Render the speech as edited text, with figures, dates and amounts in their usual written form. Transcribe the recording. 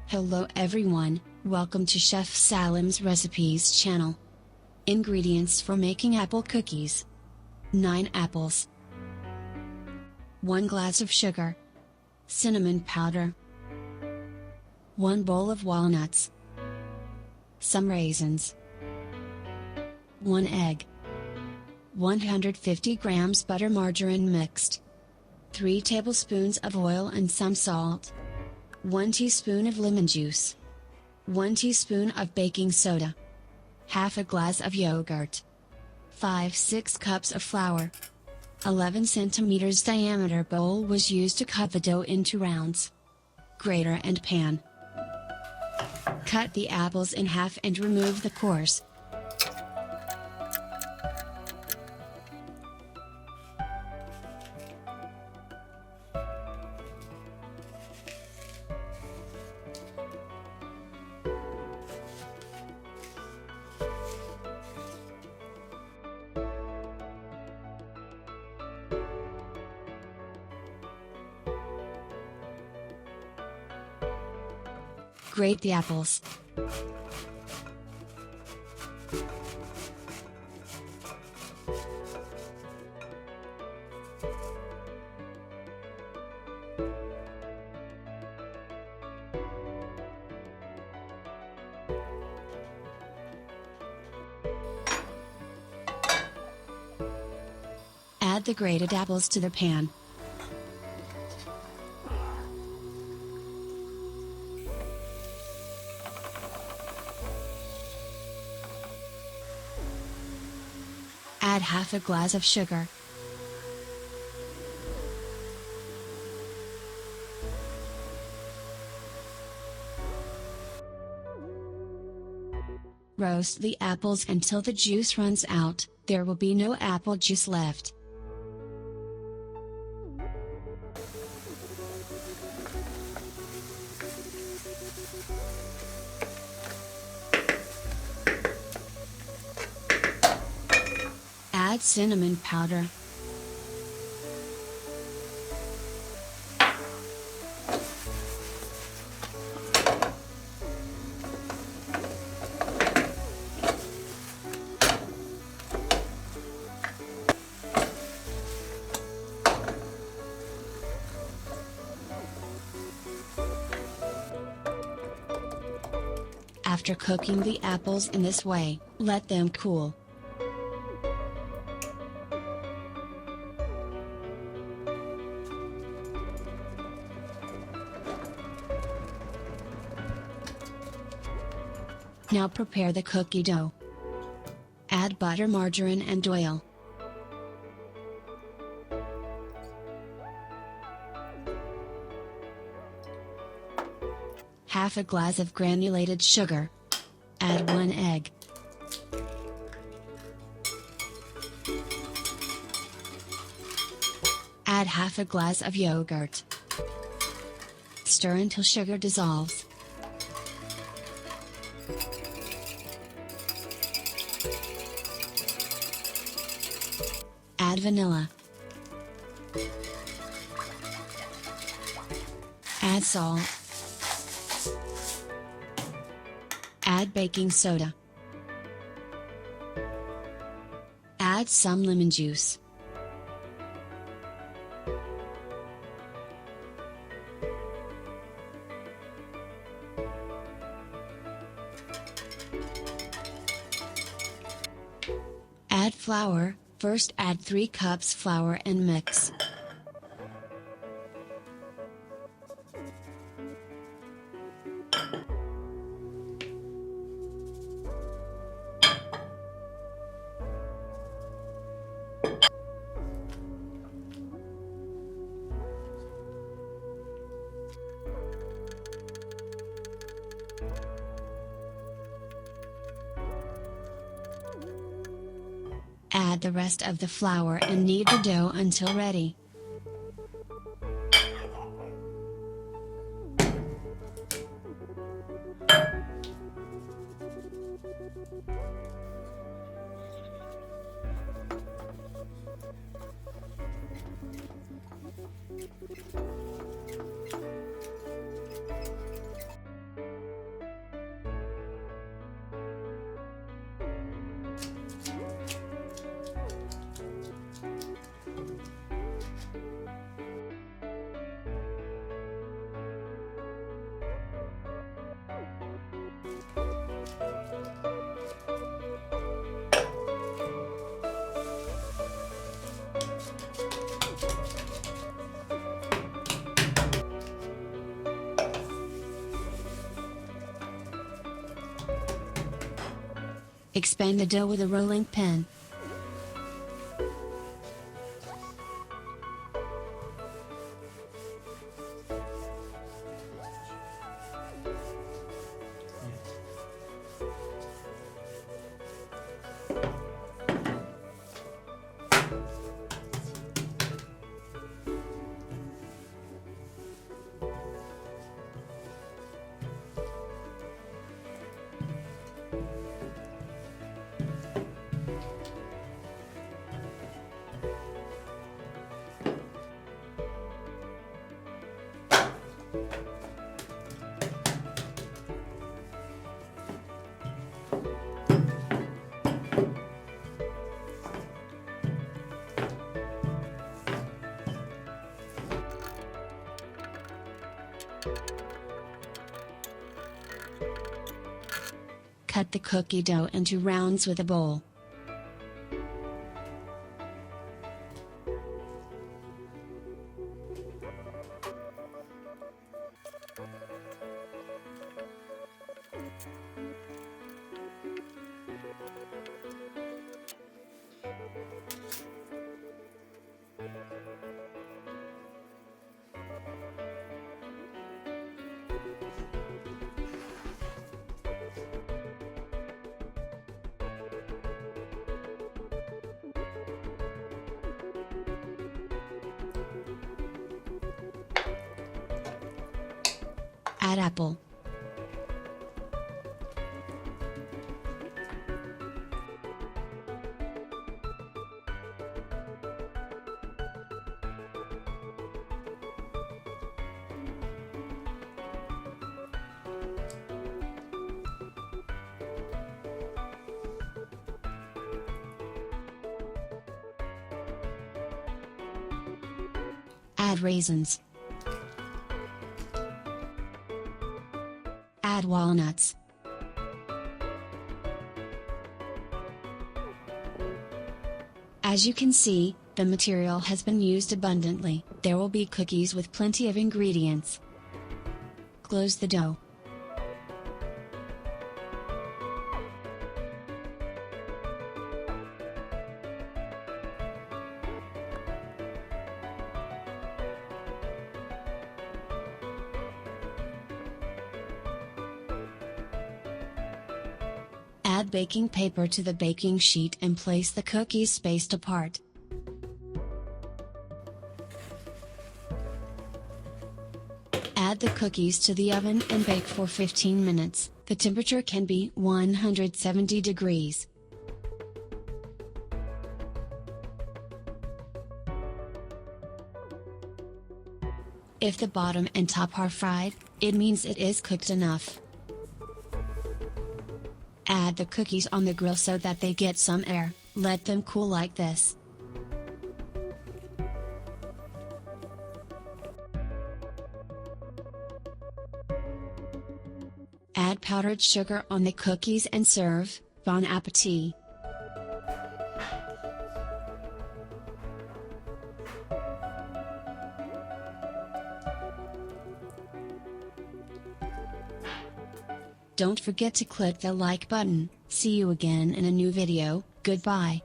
Hello everyone, welcome to Chef Salim's Recipes channel. Ingredients for making apple cookies: 9 apples, 1 glass of sugar, cinnamon powder, 1 bowl of walnuts, some raisins, 1 egg, 150 grams butter margarine mixed, 3 tablespoons of oil and some salt, 1 teaspoon of lemon juice, 1 teaspoon of baking soda, half a glass of yogurt, 5-6 cups of flour. 11 centimeters diameter bowl was used to cut the dough into rounds. Grater and pan. Cut the apples in half and remove the cores. Grate the apples. Add the grated apples to the pan. Add half a glass of sugar. Roast the apples until the juice runs out. There will be no apple juice left. Add cinnamon powder. After cooking the apples in this way, let them cool. Now prepare the cookie dough. Add butter, margarine and oil. Half a glass of granulated sugar. Add 1 egg. Add half a glass of yogurt. Stir until sugar dissolves. Add vanilla. Add salt. Add baking soda. Add some lemon juice. Add flour. First add 3 cups flour and mix. Add the rest of the flour and knead the dough until ready. Expand the dough with a rolling pin. Cut the cookie dough into rounds with a bowl. Add apple. Add raisins. Add walnuts. As you can see, the material has been used abundantly. There will be cookies with plenty of ingredients. Close the dough. Add baking paper to the baking sheet and place the cookies spaced apart. Add the cookies to the oven and bake for 15 minutes. The temperature can be 170 degrees. If the bottom and top are fried, it means it is cooked enough. Add the cookies on the grill so that they get some air. Let them cool like this. Add powdered sugar on the cookies and serve. Bon appetit! Don't forget to click the like button. See you again in a new video. Goodbye.